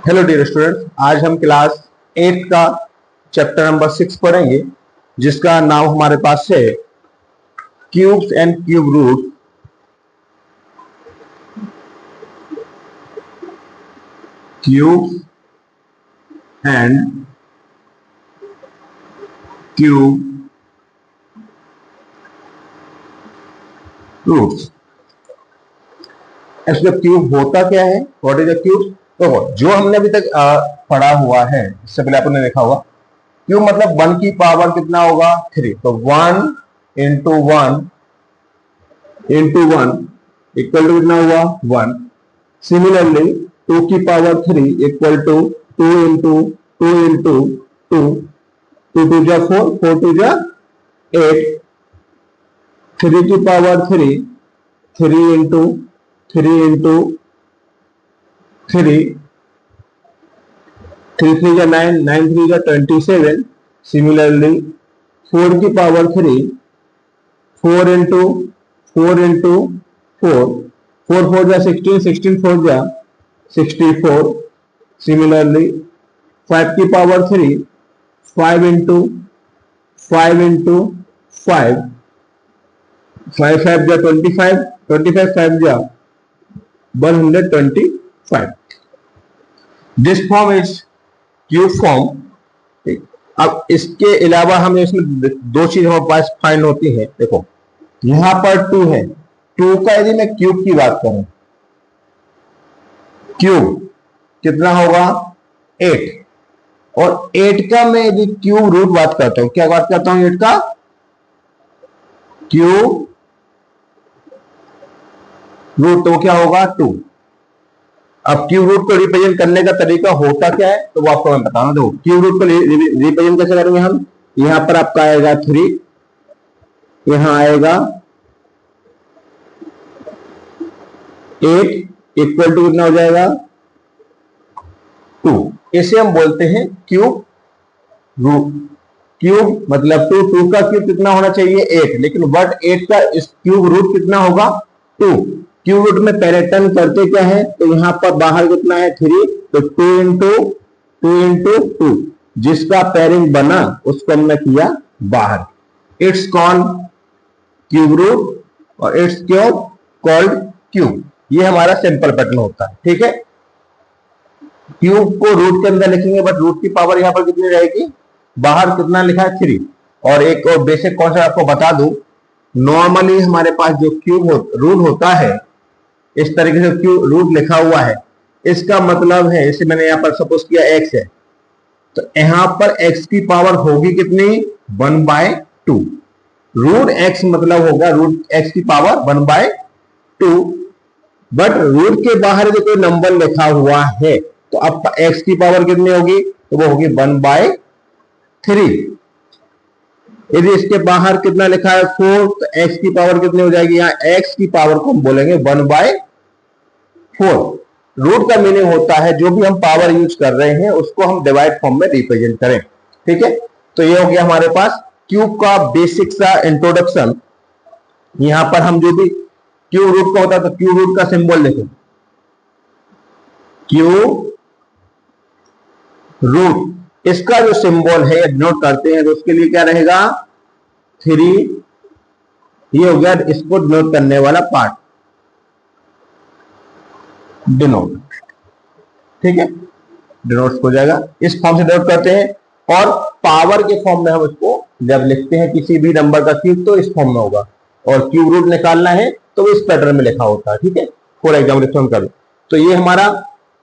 Hello dear students, आज हम class 8 का चैप्टर नंबर 6 पढ़ेंगे, जिसका नाम हमारे पास है cubes and cube root. Cubes and cube roots. इसमें क्यूब होता क्या है, व्हाट इज अ क्यूब? तो जो हमने अभी तक पढ़ा हुआ है, इससे पहले आपने देखा होगा, क्यूब मतलब 1 की पावर कितना होगा? 3। तो 1 इंटू 1 इंटू 1 इक्वल टू कितना हुआ? 1। सिमिलरली 2 की power 3 equal to 2 into 2 into 2, 2 two जा 4, 4 टू जा 8। 3 की पावर 3, 3 इंटू 3 इंटू 3, 3 3 जा 9, 9 3 जा 27। सिमिलरली 4 की पावर 3, 4 इंटू 4 इंटू 4, 4 4 जा 16, 16 4 जा 64। सिमिलरली 5 की पावर 3, 5 इंटू 5 इंटू 5, 5 5 जा 25, 25 5 जा 125। This form is cube form. अब इसके अलावा हमें इसमें दो चीज हमारे पास फाइंड होती है। देखो यहां पर 2 है, 2 का यदि मैं क्यूब की बात करूं, क्यूब कितना होगा? 8। और 8 का मैं यदि क्यूब रूट बात करता हूं, क्या बात करता हूं? 8 का क्यूब रूट, तो क्या होगा? 2। अब क्यूब रूट को रिप्रेजेंट करने का तरीका होता क्या है, तो वो आपको मैं बताना। दो क्यूब रूट को रिप्रेजेंट कैसे करेंगे हम? यहां पर आपका आएगा 3, यहां आएगा 8, इक्वल टू कितना हो जाएगा? 2। इसे हम बोलते हैं क्यूब रूट। क्यूब मतलब 2, 2 का क्यूब कितना होना चाहिए? 8, लेकिन बट 8 का इस क्यूब रूट कितना होगा? 2। क्यूब रूट में पहले टर्न करते क्या है, तो यहां पर बाहर कितना है? 3, तो 2 इंटू 2 इंटू 2, जिसका पेयरिंग बना उसको हमने किया बाहर। इट्स कॉल्ड क्यूब रूट और इट्स क्यूब कॉल्ड क्यूब। ये हमारा सिंपल पैटर्न होता है, ठीक है। क्यूब को रूट के अंदर लिखेंगे, बट रूट की पावर यहां पर कितनी रहेगी? बाहर कितना लिखा है? 3। और एक और बेसिक कॉन्सेप्ट आपको बता दूं, नॉर्मली हमारे पास जो क्यूब रूट होता है, इस तरीके से क्यूब रूट लिखा हुआ है, इसका मतलब है, इसे मैंने यहां पर सपोज किया x है, तो यहां पर x की पावर होगी कितनी? 1/2। रूट x मतलब होगा रूट x की पावर 1/2। बट रूट के बाहर जो कोई नंबर लिखा हुआ है, तो अब x की पावर कितनी होगी? तो वो होगी 1/3। यदि इसके बाहर कितना लिखा है? 4, तो x की पावर कितनी हो जाएगी? यहां x की पावर को हम बोलेंगे 1/4। रूट का मीनिंग होता है जो भी हम पावर यूज कर रहे हैं उसको हम डिवाइड फॉर्म में रिप्रेजेंट करें, ठीक है। तो ये हो गया हमारे पास क्यूब का बेसिक सा इंट्रोडक्शन। यहां पर हम जो भी क्यूब रूट का होता है, तो क्यूब रूट का सिंबल लिखो, क्यूब रूट। इसका जो सिंबल है डिनोट करते हैं, तो उसके लिए क्या रहेगा? 3। ये हो गया इसको डिनोट करने वाला पार्ट, डिनोट, ठीक है। डिनोट हो जाएगा, इस फॉर्म से डिनोट करते हैं। और पावर के फॉर्म में हम इसको जब लिखते हैं किसी भी नंबर का क्यूब, तो इस फॉर्म में होगा। और क्यूब रूट निकालना है तो इस पैटर्न में लिखा होता है, ठीक है। फॉर एग्जाम्पल कर, तो ये हमारा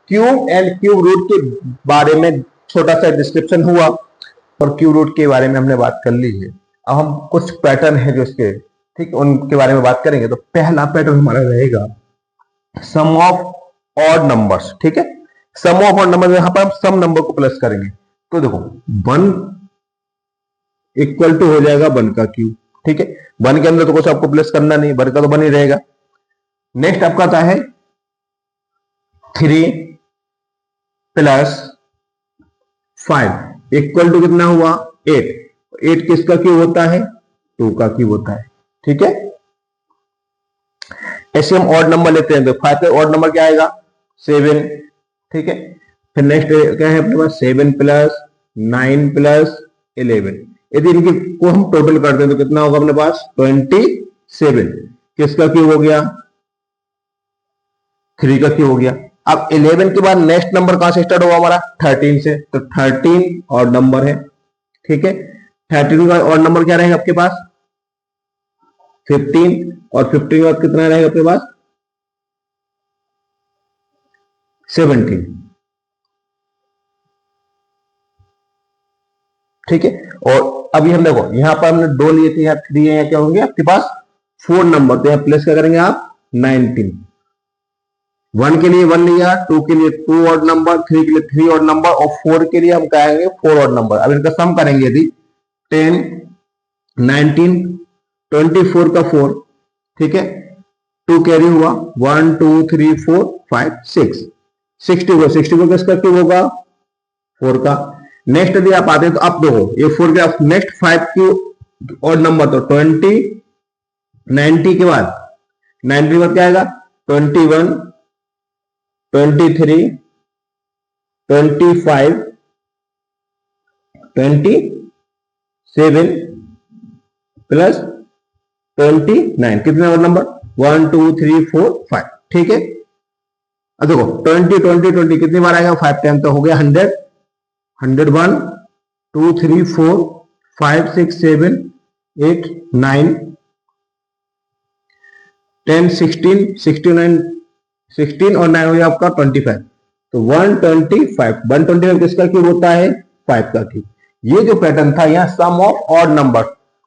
क्यूब एंड क्यूब रूट के बारे में छोटा सा डिस्क्रिप्शन हुआ, और क्यूब रूट के बारे में हमने बात कर ली है। अब हम कुछ पैटर्न है जो इसके, ठीक, उनके बारे में बात करेंगे। तो पहला पैटर्न हमारा रहेगा सम ऑफ ऑड नंबर्स, ठीक है। सम ऑफ ऑड नंबर, यहां पर हम सम नंबर को प्लस करेंगे, तो देखो 1 इक्वल टू हो जाएगा 1 का क्यूब, ठीक है। 1 के अंदर तो कुछ आपको प्लस करना नहीं, 1 का तो 1 ही रहेगा। नेक्स्ट आपका आता है 3 प्लस 5 इक्वल टू कितना हुआ? 8। 8 किसका क्यूब होता है? 2 का क्यूब होता है, ठीक है। ऐसे हम ऑड नंबर लेते हैं, तो 5 पे ऑड नंबर क्या आएगा? 7, ठीक है। फिर नेक्स्ट क्या है अपने पास 7 प्लस 9 प्लस 11। यदि इनकी को हम टोटल करते हैं तो कितना होगा अपने पास 27। किसका क्यूब हो गया? 3 का क्यूब हो गया। अब 11 के बाद नेक्स्ट नंबर कहां से स्टार्ट होगा हमारा? 13 से। तो 13 और नंबर है, ठीक है। 13 का और नंबर क्या रहेगा आपके पास? 15। और 15 के बाद कितना रहेगा आपके पास? 17, ठीक है। और अभी हम देखो यहां पर हमने 2 लिए थे, यहाँ 3 है, क्या होंगे आपके पास 4 नंबर, तो यहाँ प्लस क्या करेंगे आप? 19। 1 के लिए 1 लिया, 2 के लिए 2 और नंबर, 3 के लिए 3 और नंबर, और 4 के लिए हम कहेंगे 4 और नंबर। अब इनका सम करेंगे यदि 10 19 24 का 4, ठीक है। 2 कैरी हुआ, 1 2 3 4 5 6 64। 64 किसका क्यूब होगा? 4 का। नेक्स्ट यदि आप आते हैं तो आप देखो ये 4 के नेक्स्ट 5 क्यूब और नंबर, तो 20 90 के बाद 90 के बाद क्या आएगा? 21 23 25 27 प्लस 29। कितने और नंबर? 1 2 3 4 5, ठीक है। अब देखो 20 20 20 कितनी बार आएगा? 5 टाइम, तो हो गया 100। 101 2 3 4 5 6 7 8 9 10 16 69 16 और 9 हो गया आपका 25। तो 125 125 किसका क्यूब होता है? 5 का क्यूब। ये जो पैटर्न था यहाँ सम ऑफ ऑड नंबर,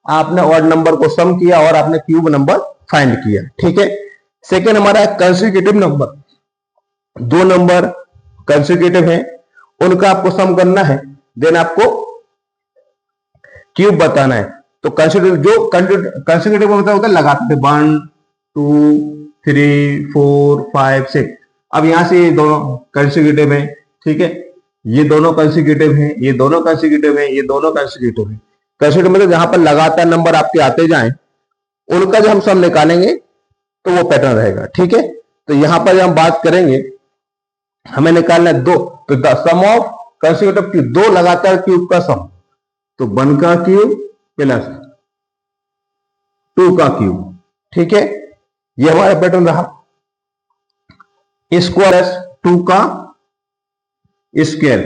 आपने ऑड नंबर को सम किया और आपने क्यूब नंबर फाइंड किया, ठीक है। सेकेंड हमारा कंसेक्यूटिव नंबर, 2 नंबर कंसेक्यूटिव हैं, उनका आपको सम करना है, देन आपको क्यूब बताना है। तो कंसेक्यूटिव जो कंसेक्यूटिव होता है लगाते थे 1 2 3 4 5 6। अब यहां से ये दोनों कंसेक्यूटिव हैं, ठीक है। ये दोनों कंसेक्यूटिव हैं, ये दोनों कंसेक्यूटिव हैं, ये दोनों कंसेक्यूटिव हैं। कंसेक्यूटिव मतलब जहां पर लगातार नंबर आपके आते जाएं, उनका जो हम सम निकालेंगे तो वो पैटर्न रहेगा, ठीक है। तो यहां पर हम बात करेंगे, हमें निकालना है 2, तो the sum of consecutive cube, 2 लगातार क्यूब का सम, तो 1 का क्यूब प्लस 2 का क्यूब, ठीक है। ये हमारा पैटर्न रहा। स्क्वायर 2 का स्क्वायर,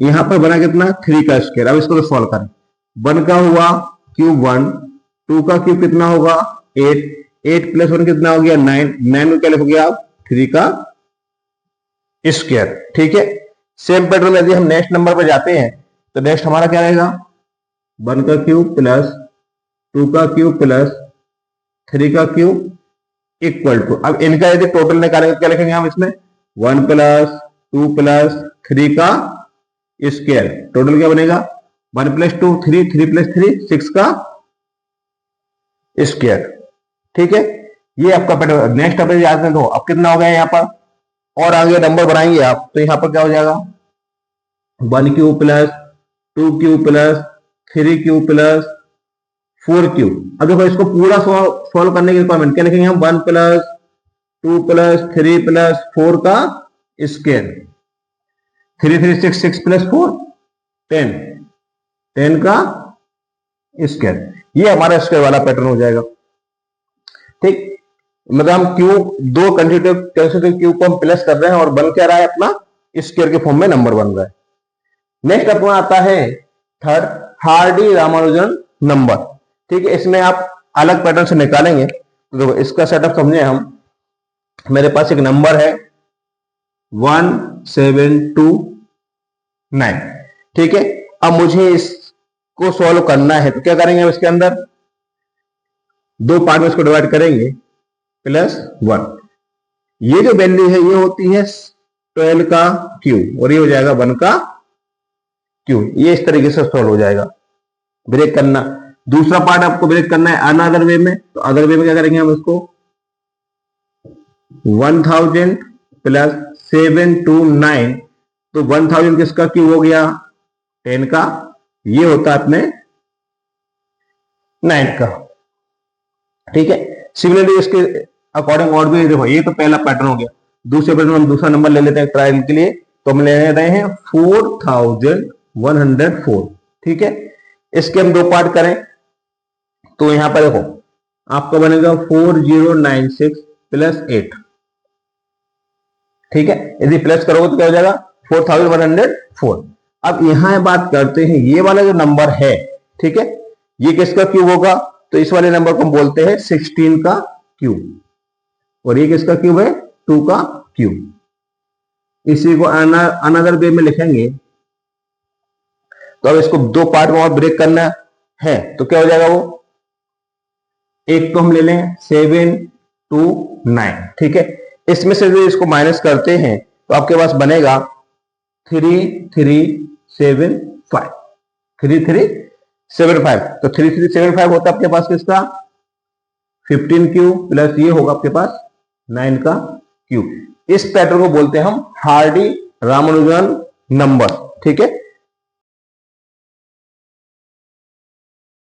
यहां पर बना कितना? 3 का स्क्वायर। अब इसको तो सॉल्व करें। 1 का हुआ क्यूब 1, 2 का क्यूब कितना होगा? 8, 8 प्लस 1 कितना हो गया? 9, 9 को क्या लिखोगे आप? 3 का स्क्वायर, ठीक है। सेम पैटर्न यदि हम नेक्स्ट नंबर पर जाते हैं तो नेक्स्ट हमारा क्या रहेगा? 1 का क्यूब प्लस 2 का क्यूब प्लस 3 का क्यूब इक्वल टू, अब इनका यदि टोटल निकालेंगे क्या लिखेंगे हम इसमें? 1 प्लस 2 प्लस 3 का स्क्वायर, टोटल क्या बनेगा? 1 प्लस 2 3, 3 प्लस 3 6 का स्क्वायर, ठीक है। ये आपका पैटर्न। नेक्स्ट आप याद रखो, अब कितना हो गया यहाँ पर, और आगे नंबर बनाएंगे आप, तो यहाँ पर क्या हो जाएगा? 1 cube plus 2 cube plus 3 cube plus 4 cube. अब देखो इसको पूरा सॉल्व करने की रिक्वायरमेंट क्या लिखेंगे हम? 1 प्लस 2 प्लस 3 प्लस 4 का स्क्वायर, 3 3 6 6 प्लस 4 10, 10 का स्क्वायर। ये हमारा स्क्वायर वाला पैटर्न हो जाएगा, ठीक। मतलब हम क्यूब, 2 कंसेक्यूटिव क्यूब को हम प्लस कर रहे हैं और बन क्या रहा है? अपना स्क्वायर के फॉर्म में नंबर बन रहा है। नेक्स्ट अपना आता है थर्ड, हार्डी रामानुजन नंबर, ठीक है। इसमें आप अलग पैटर्न से निकालेंगे। तो देखो इसका सेटअप समझे हम। मेरे पास एक नंबर है 1729, ठीक है। अब मुझे इसको सॉल्व करना है, तो क्या करेंगे हम? इसके अंदर 2 पार्ट में इसको डिवाइड करेंगे, प्लस 1। ये जो वैल्यू है ये होती है 12 का क्यूब, और ये हो जाएगा 1 का क्यूब। ये इस तरीके से सॉल्व हो जाएगा। ब्रेक करना, दूसरा पार्ट आपको ब्रेक करना है अनदर वे में। तो अदर वे में क्या करेंगे हम? इसको 1000 प्लस 729, तो 1000 किसका क्यूब हो गया? 10 का। ये होता है अपने 9 का, ठीक है। सिमिलरली इसके अकॉर्डिंग और भी देखो, ये तो पहला पैटर्न हो गया। दूसरे पैटर्न हम दूसरा नंबर ले लेते हैं ट्रायल के लिए। तो हम ले रहे हैं 4104। ठीक है, इसके हम दो पार्ट करें तो यहां पर देखो आपका बनेगा 4096 प्लस 8। ठीक है, यदि प्लस करोगे तो क्या हो जाएगा 4104। अब यहां बात करते हैं ये वाला जो नंबर है, ठीक है, ये किसका क्यूब होगा? तो इस वाले नंबर को हम बोलते हैं 16 का क्यूब, और ये किसका क्यूब है? 2 का क्यूब। इसी को अनदर वे में लिखेंगे तो अब इसको दो पार्ट में और ब्रेक करना है तो क्या हो जाएगा? वो एक तो हम ले लें 7 2 9। ठीक है, इसमें से जो इसको माइनस करते हैं तो आपके पास बनेगा 3375। 3375, तो 3375 होता है आपके पास किसका? 15 क्यूब प्लस ये होगा आपके पास 9 का क्यूब। इस पैटर्न को बोलते हैं हम हार्डी रामानुजन नंबर। ठीक है,